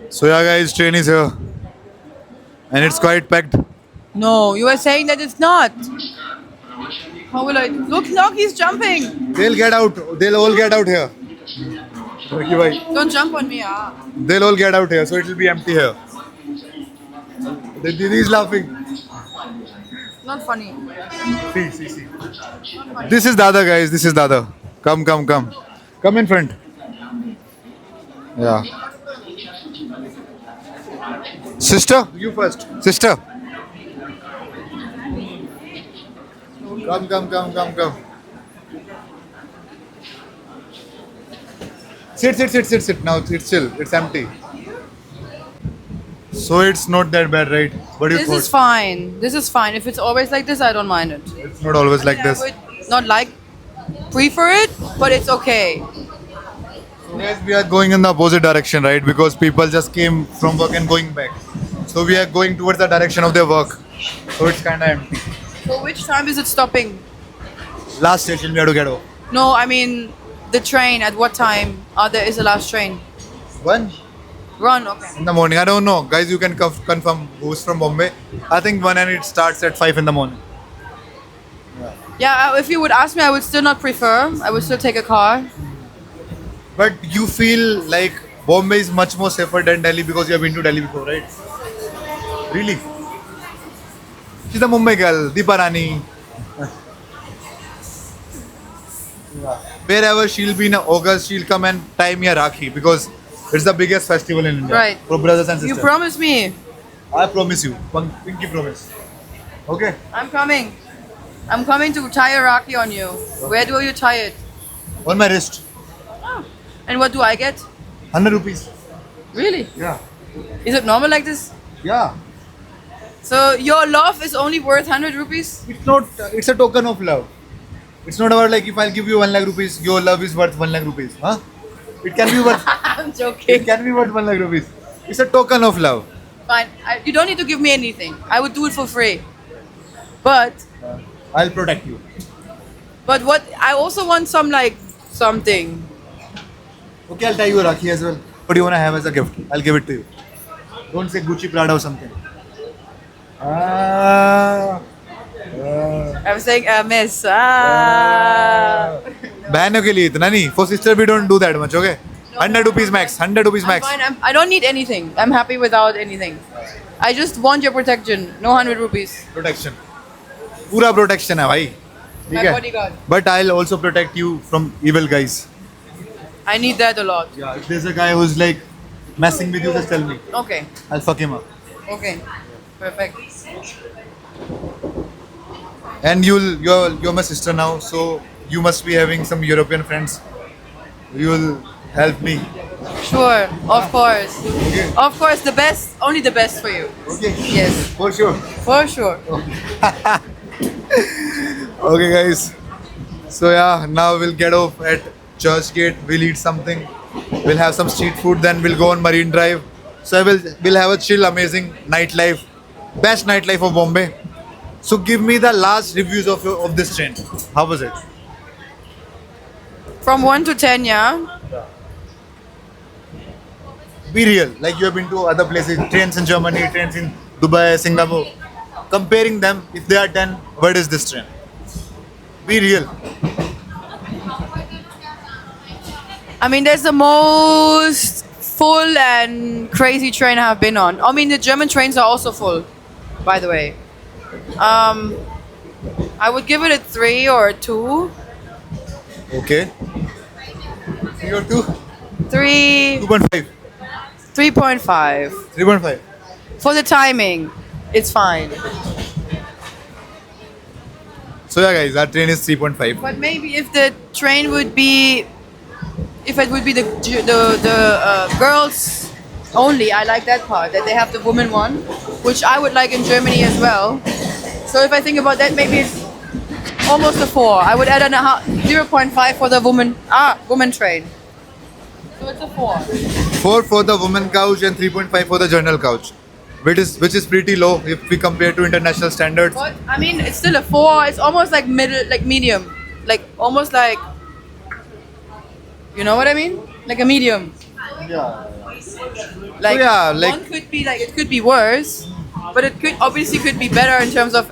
So yeah, guys, train is here, and it's quite packed. No, you were saying that it's not. How will I look? He's jumping. They'll get out. They'll all get out here. Rakhi bhai. Don't jump on me, ah. They'll all get out here, so it will be empty here. The Didi is laughing. Not funny. See. This is Dada, guys. This is Dada. Come. Come in front. Yeah. Sister, you first. Sister. Come. Sit. Now it's chill. It's empty. So it's not that bad, right? What do you This thought? is fine. This is fine. If it's always like this, I don't mind it. It's not always like I this. would not prefer it, but it's okay. So guys, we are going in the opposite direction, right? Because people just came from work and going back. So we are going towards the direction of their work. So it's kind of empty. So which time is it stopping? Last station we have to get off. No, I mean the train. At what time is the last train? 1 Run, okay. in the morning. I don't know. Guys, you can confirm who's from Bombay. I think 1 and it starts at 5 in the morning. Yeah, if you would ask me, I would still not prefer. I would still take a car. But you feel like Bombay is much more safer than Delhi because you have been to Delhi before, right? Really? She's a Mumbai girl, Deepa Rani. Wherever she'll be in August, she'll come and tie me a Rakhi because it's the biggest festival in India. Right. For brothers and You sisters. promised me. I promise you. One pinky promise. Okay? I'm coming. I'm coming to tie a Rakhi on you. Where do you tie it? On my wrist. And what do I get? 100 rupees. Really? Yeah. Is it normal like this? Yeah. So your love is only worth 100 rupees? It's not, it's a token of love. It's not about like if I'll give you 1 lakh rupees, your love is worth 1 lakh rupees. Huh? It can be worth, I'm it joking. can be worth 1 lakh rupees. It's a token of love. Fine. You don't need to give me anything. I would do it for free. But I'll protect you. what I also want something. Okay, I'll tie you a Rakhi as well. What do you want to have as a gift? I'll give it to you. Don't say Gucci, Prada or something. I'm saying miss. Ah. बहनों के लिए इतना नहीं. For sister we don't do that much, okay? 100 rupees max. 100 rupees I'm max. fine. I don't need anything. I'm happy without anything. I just want your protection. No 100 rupees. Protection. पूरा protection है भाई. ठीक My है? bodyguard. But I'll also protect you from evil guys. I need that a lot. Yeah, if there's a guy who's like messing with you, just tell me. Okay. I'll fuck him up. Okay. Perfect. And you're my sister now, so you must be having some European friends. You'll help me. Sure. Of course. Okay. Of course. The best. Only the best for you. Okay. Yes. For sure. For sure. Okay, guys. So yeah, now we'll get off at Church Gate. We'll eat something. We'll have some street food. Then we'll go on Marine Drive. So we'll have a chill, amazing nightlife, best nightlife of Bombay. So give me the last reviews of this train. How was it? From 1 to 10, yeah. Be real. Like you have been to other places, trains in Germany, trains in Dubai, Singapore. Comparing them, if they are 10, what is this train? Be real. I mean, that's the most full and crazy train I have been on. I mean, the German trains are also full, by the way. I would give it a 3 or a 2. Okay. 3 or 2? 3, 2.5. 3.5. 3.5. For the timing, it's fine. So yeah, guys, our train is 3.5. But maybe if the train would be, if it would be the girls only, I like that part, that they have the woman one, which I would like in Germany as well. So if I think about that, maybe it's almost a 4. I would add 0.5 for the woman train. So it's a 4. 4 for the woman couch and 3.5 for the general couch, which is pretty low if we compare to international standards. But I mean, it's still a 4. It's almost like medium, like almost like, you know what I mean? Like a medium. Yeah. Like, yeah, like- one could be like it could be worse, but it could obviously could be better in terms of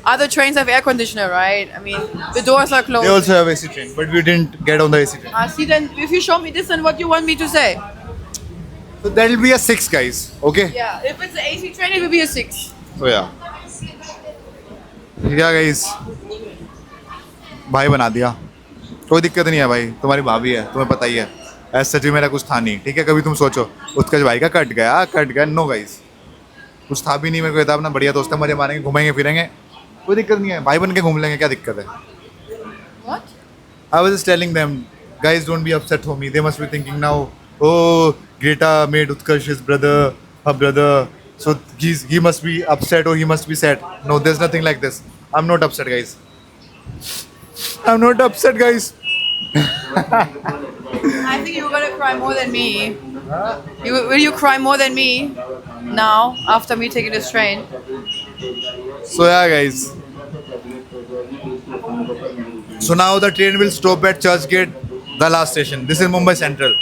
other trains have air conditioner, right? I mean, the doors are closed. They also have AC train, but we didn't get on the AC train. See, then if you show me this, then what do you want me to say? So that will be a 6, guys. Okay. Yeah, if it's an AC train, it will be a 6. So yeah. Yeah, guys. भाई बना दिया, कोई दिक्कत नहीं है भाई, तुम्हारी भाभी है, तुम्हें पता ही है। ऐसा सच में मेरा कुछ था नहीं, ठीक है। कभी तुम सोचो उत्कर्ष भाई का कट गया, नो गाइस, कुछ था भी नहीं। मेरे को ये था अपना बढ़िया दोस्त है, मजे मारेंगे, घूमेंगे फिरेंगे, कोई दिक्कत नहीं है, भाई बन के घूम लेंगे, क्या दिक्कत है। What? I was just telling them, guys, don't be upset for me. They must be thinking now, oh, Greta made Utkarsh his brother, her brother, so he must be upset or he must be sad. No, there's nothing like this. I'm not upset, guys. I'm not upset, guys. I think you're gonna cry more than me. Will you cry more than me now after me taking this train? So yeah, guys. So now the train will stop at Churchgate, the last station. This is Mumbai Central.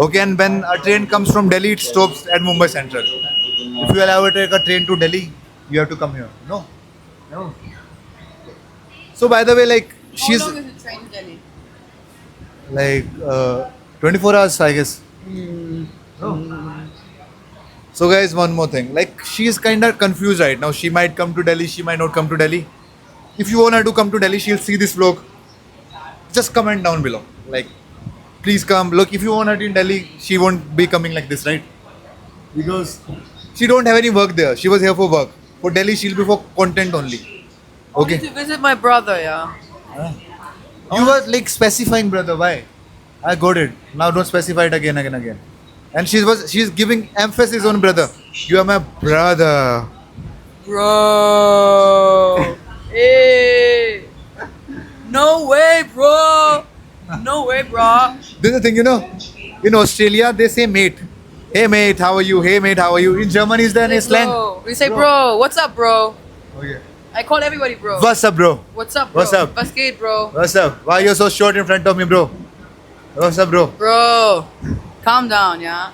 Okay, and when a train comes from Delhi, it stops at Mumbai Central. If you will ever take a train to Delhi, you have to come here. No. So by the way, like she's How long is the train to Delhi? like 24 hours, I guess. So guys, one more thing. Like she is kind of confused right now. She might come to Delhi, she might not come to Delhi. If you want her to come to Delhi, she'll see this vlog. Just comment down below. Like, please come. Look, if you want her in Delhi, she won't be coming like this, right? Because she don't have any work there. She was here for work. For Delhi, she'll be for content only. Only Okay. to visit my brother, yeah. You were like specifying, brother. Why? I got it. Now don't specify it again. And she's giving emphasis on brother. You are my brother. Bro. Hey. No way, bro. No way, bro. This is the thing, you know. In Australia, they say mate. Hey mate, how are you? Hey mate, how are you? In Germany, is there any slang? Bro. We say, bro. What's up, bro? Okay. I call everybody, bro. What's up, bro? What's up, bro? What's up? What's good, bro? What's up? Why you're so short in front of me, bro? What's up, bro? Bro. Calm down, yeah.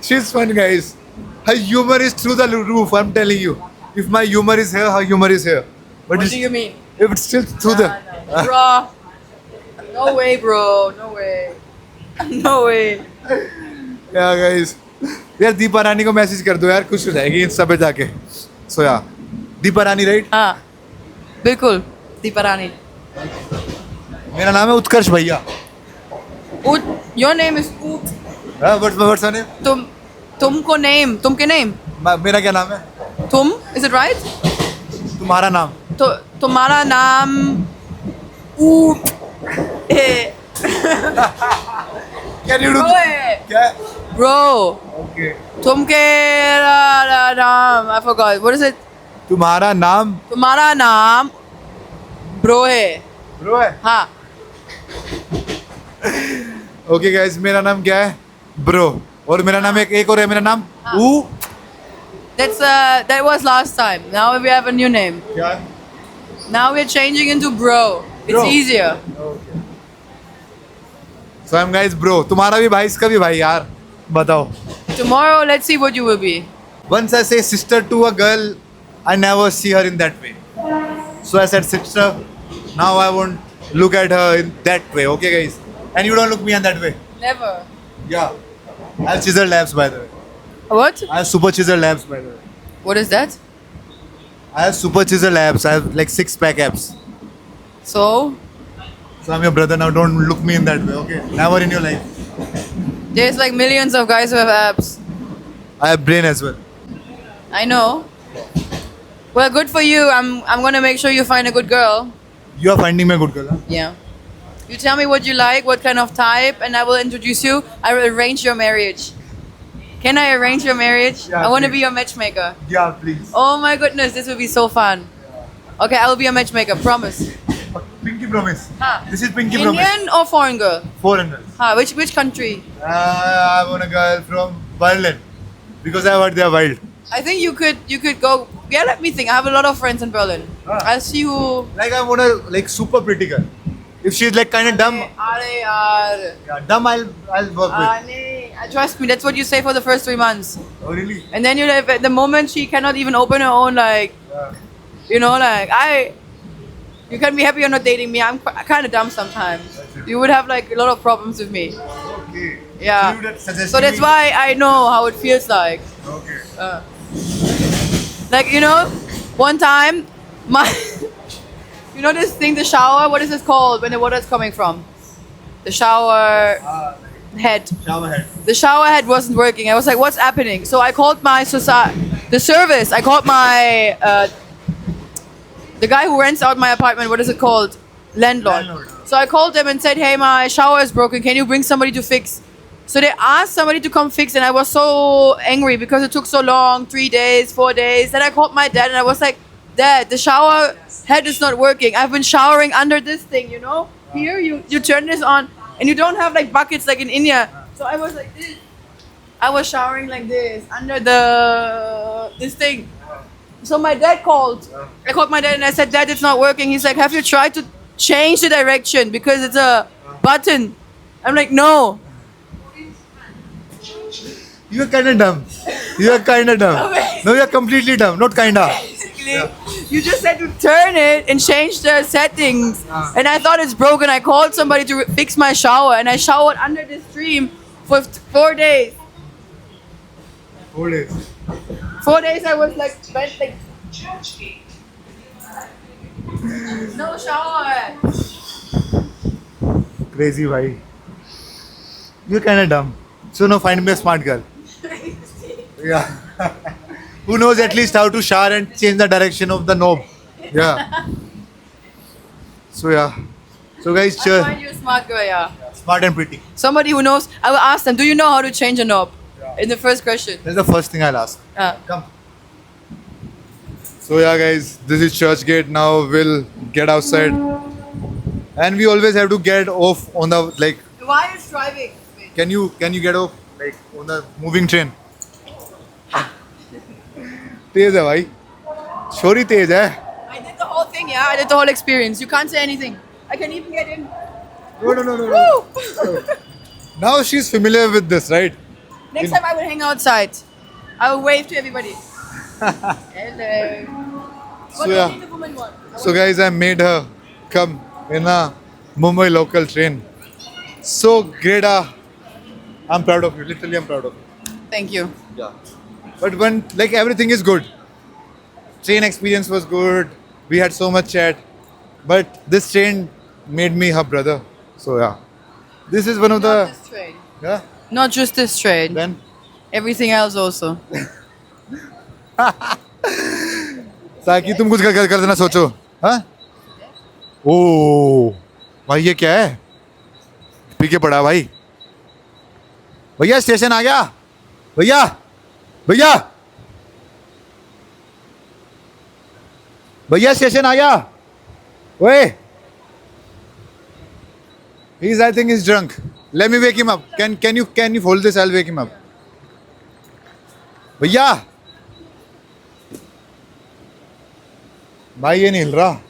She's fun, guys. Her humor is through the roof. I'm telling you. If my humor is here, her humor is here. But What it's, do you mean? if it's still through the. Bro. No way, bro. No way. No way. Yeah, guys. यार दीपा रानी को message कर दो यार, खुश हो जाएगी Insta पे जाके. So yeah, दीपा रानी, राइट? हाँ. बिल्कुल. दीपा रानी. मेरा नाम है उत्कर्ष भैया. Your name is Ut. What's her name? तुमको name. तुमके name. मेरा क्या नाम है? तुम. Is it right? तुम्हारा नाम? तुम्हारा नाम Ut. Can you do? Bro है. क्या? Bro. Okay. तुमके नाम. I forgot. What is it? तुम्हारा नाम? तुम्हारा नाम Bro है. ब्रो है. हाँ. ओके गाइस, मेरा नाम क्या है? ब्रो. और मेरा नाम एक और है, मेरा नाम ऊ. That was last time. Now we have a new name. क्या? Now we're changing into Bro. It's Bro. easier. So I'm guys bro. तुम्हारा भी भाई, इसका भी भाई यार. बताओ. Tomorrow, let's see what you will be. Once I say sister to a girl, I never see her in that way. So I said sister. Now I won't look at her in that way. Okay guys. And you don't look me in that way. Never. Yeah. I have chisel labs by the way. What? I have super chisel labs by the way. What is that? I have super chisel labs. I have like 6-pack abs. So, So I'm your brother now. Don't look me in that way. Okay. Never in your life. there's like millions of guys who have abs. I have brain as well. I know. Well, good for you. I'm gonna make sure you find a good girl. You are finding me a good girl. Huh? Yeah. You tell me what you like, what kind of type, and I will introduce you. I will arrange your marriage. Can I arrange your marriage? Yeah, I want to please. be your matchmaker. Yeah, please. Oh my goodness, this will be so fun. Okay, I will be a matchmaker. Promise. Pinky promise. Huh. This is Pinky promise. Indian or foreign girl? Foreigners. Huh, which country? I want a girl from Berlin because I heard they are wild. I think you could go. Yeah, let me think. I have a lot of friends in Berlin. Ah. I'll see who. Like I want a like super pretty girl. If she's like kind of dumb, Are yaar. yeah, dumb I'll work with. Trust me, that's what you say for the first 3 months. Oh really? And then you at the moment she cannot even open her own like Yeah. you know like you can be happy you're not dating me. I'm kind of dumb sometimes. You would have like a lot of problems with me. Okay. Yeah. So you would suggest So that's me- why I know how it feels like. Okay. Like you know, one time my you know this thing, the shower, what is this called when the water is coming from? The shower head. Shower head. The shower head wasn't working. I was like, what's happening? So I called my the service. I called my the guy who rents out my apartment. What is it called? Landlord. Landlord. So I called them and said, hey, my shower is broken. Can you bring somebody to fix? So they asked somebody to come fix, and I was so angry because it took so long, 3 days, 4 days. Then I called my dad, and I was like, Dad, the shower head is not working. I've been showering under this thing, you know? Here, you turn this on, and you don't have like buckets like in India. So I was like this. I was showering like this under this thing. So my dad called. I called my dad and I said, Dad, it's not working. He's like, have you tried to change the direction because it's a button? I'm like, no. You're kind of dumb. You're kind of dumb. No, you're completely dumb. Not kinda. Basically, you just had to turn it and change the settings. And I thought it's broken. I called somebody to fix my shower, and I showered under this stream for 4 days. 4 days. 4 days I was like bent like no shower. Crazy, bhai. You're kind of dumb. So now find me a smart girl. Yeah. Who knows at least how to shower and change the direction of the knob. Yeah. So yeah. So guys, I'll find you a smart girl, yeah. smart and pretty. Somebody who knows. I will ask them, do you know how to change a knob? In the first question. That's the first thing I'll ask. Uh, Come. So yeah, guys, this is Churchgate. Now we'll get outside, and we always have to get off on the like. why are you driving? Can you get off like on the moving train? तेज है भाई, छोरी तेज है. I did the whole thing, yeah. I did the whole experience. You can't say anything. I can even get in. No. Woo! Now she's familiar with this, right? Next time I will hang outside. I will wave to everybody. Hello. What yeah. did the woman want? So guys, I made her come in a Mumbai local train. So great, I'm proud of you. Literally, I'm proud of you. Thank you. Yeah. But when like everything is good, train experience was good. We had so much chat, but this train made me her brother. So yeah, this is one of Not the this train. yeah. Not just this train. Then Everything else also. ताकि तुम कुछ कर देना सोचो, हाँ? ओ भाई ये क्या है? पी के पड़ा भाई. भैया स्टेशन आ गया. भैया भैया भैया स्टेशन आ गया. ओए. I think he's drunk. Let me wake him up. Can you hold this? I'll wake him up. भैया भाई ये नहीं हिल रहा.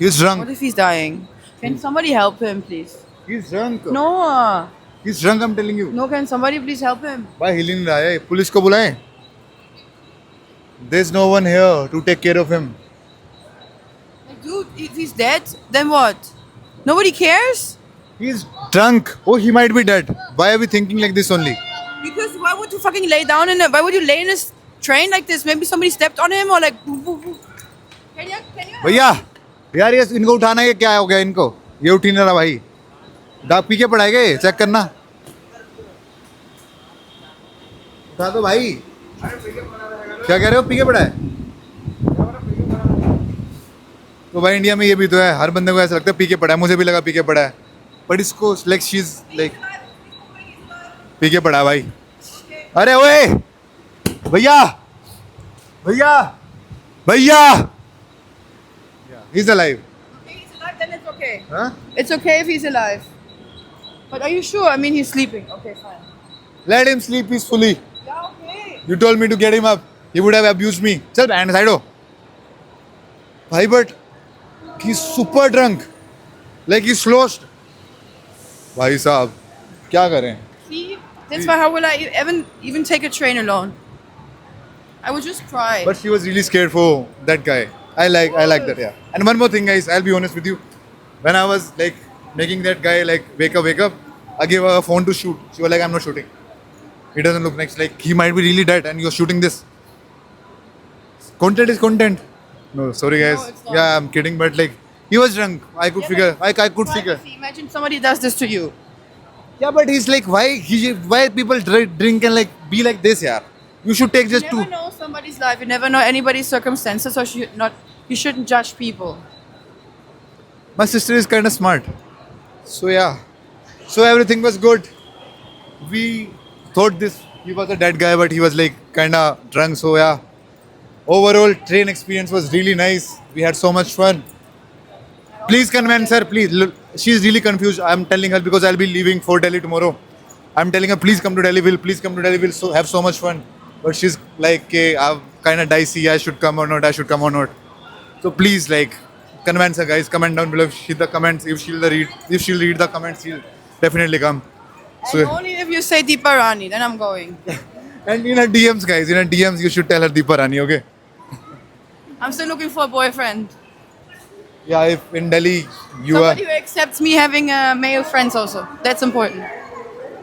He's drunk. What if he's dying? Can somebody help him, please? He's drunk. No. He's drunk, I'm telling you. No, can somebody please help him? भाई हिल नहीं रहा है. Police को बुलाएं. There's no one here to take care of him. Like, dude, if he's dead, then what? Nobody cares? He's drunk. Oh, he might be dead. Why are we thinking like this only? Because why would you fucking lay down in it? Why would you lay in this train like this? Maybe somebody stepped on him or like. Can you? भैया यार ये इनको उठाना है. क्या हो गया इनको? ये उठ ही नहीं रहा भाई. दाग पी के पड़ाएगा ये. चेक करना. उठा दो भाई. क्या कह रहे हो? पी के पड़ा है. तो भाई इंडिया में ये भी तो है. हर बंदे को ऐसा लगता है पी के पड़ा है. मुझे भी लगा पी के पड़ा है. बट इसको like she is like P के पड़ा है भाई. अरे ओए भैया भैया भैया. He's alive. Okay, he's alive, then it's okay. Huh? It's okay if he's alive. But are you sure? I mean, he's sleeping. Okay, fine. Let him sleep peacefully. Yeah, okay. You told me to get him up. He would have abused me. चल band side हो. भाई but He's super drunk. Like he's sloshed. भाई साहब क्या करें? See, that's why how will I even take a train alone? I would just cry. But she was really scared for that guy. I like that, yeah. And one more thing, guys, I'll be honest with you. When I was like making that guy like wake up, I gave her a phone to shoot. She was like, I'm not shooting. It doesn't look nice. Like he might be really dead and you're shooting this. Content is content. No, sorry guys. No, it's not. Yeah, I'm kidding, but like he was drunk. I could Yeah, figure. but I could figure. privacy. Imagine somebody does this to you. Yeah, but he's like, why people drink and like be like this, yeah? You should take just You two. never know somebody's life. You never know anybody's circumstances, so you shouldn't judge people. My sister is kind of smart. So yeah. So everything was good. We thought he was a dead guy, but he was like kind of drunk. So yeah. Overall train experience was really nice. We had so much fun. Please convince her, please. Look, she's really confused. I'm telling her because I'll be leaving for Delhi tomorrow. I'm telling her, please come to Delhi. Please come to Delhi. We'll have so much fun. But she's like, okay, I'm kind of dicey. I should come or not. So please, like, convince her, guys. Comment down below. If she'll read the comments, she'll definitely come. And So only if you say Deepa Rani, then I'm going. and in her DMs, guys, you should tell her Deepa Rani, okay? I'm still looking for a boyfriend. Yeah, if in Delhi you Somebody are, who accepts me having male friends also. That's important.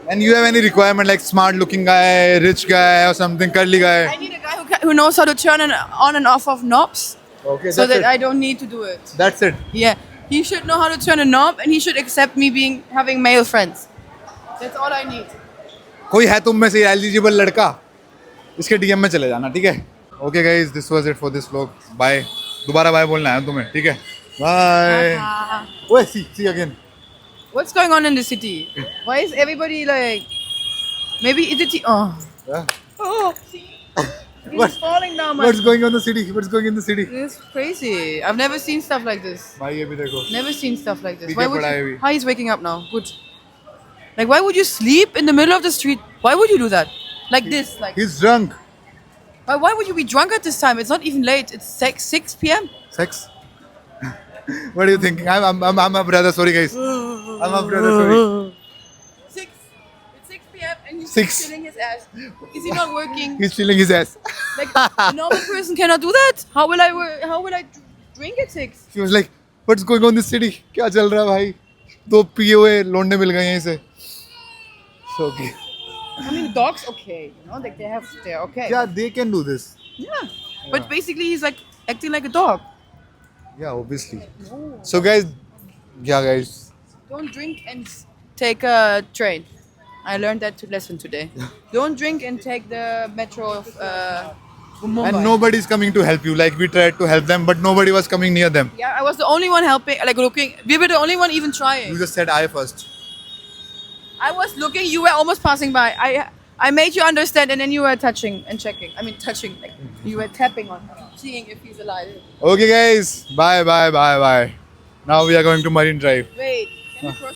and you have any requirement like smart-looking guy, rich guy, or something, curly guy. I need a guy who knows how to turn on and off of knobs, Okay, so that it. I don't need to do it. That's it. Yeah, he should know how to turn a knob, and he should accept me having male friends. That's all I need. कोई है तुम में से eligible लड़का इसके DM में चले जाना, ठीक है? Okay guys, this was it for this vlog. Bye. दोबारा बाय बोलना है तुम्हें, ठीक है? बाय. ओए see again. What's going on in the city? Why is everybody like? Maybe is it? Oh, see, What? it's falling down. What's going on in the city? What's going in the city? It's crazy. I've never seen stuff like this. भाई ये भी देखो. Never seen stuff like this. ठीक Why है, would पढ़ा है you? अभी. How he's waking up now? Good. Like, why would you sleep in the middle of the street? Why would you do that? Like this, like. He's drunk. Why would you be drunk at this time? It's not even late. It's 6 p.m. Sex. What are you thinking? I'm a brother. Sorry guys. I'm a brother. Sorry. 6. It's 6 p.m. and he's 6. chilling his ass. Is he not working? He's chilling his ass. Like a normal person cannot do that. How will I drink at 6? She was like, what's going on in this city? क्या चल रहा है भाई? दो पिए हुए लोंडे मिल गए यहीं से. So okay. I mean, dogs okay, like they're okay. Yeah, they can do this. Yeah. But basically, he's like acting like a dog. Yeah, obviously. So guys, yeah guys. Don't drink and take a train. I learned that lesson today. Don't drink and take the metro of Mumbai. And nobody's coming to help you. Like we tried to help them, but nobody was coming near them. Yeah, I was the only one helping, like looking. We were the only one even trying. You just said I first. I was looking. You were almost passing by. I made you understand, and then you were touching and checking. I mean, touching. Like you were tapping on him, seeing if he's alive. Okay guys, bye. Now we are going to Marine Drive. Wait, can we cross?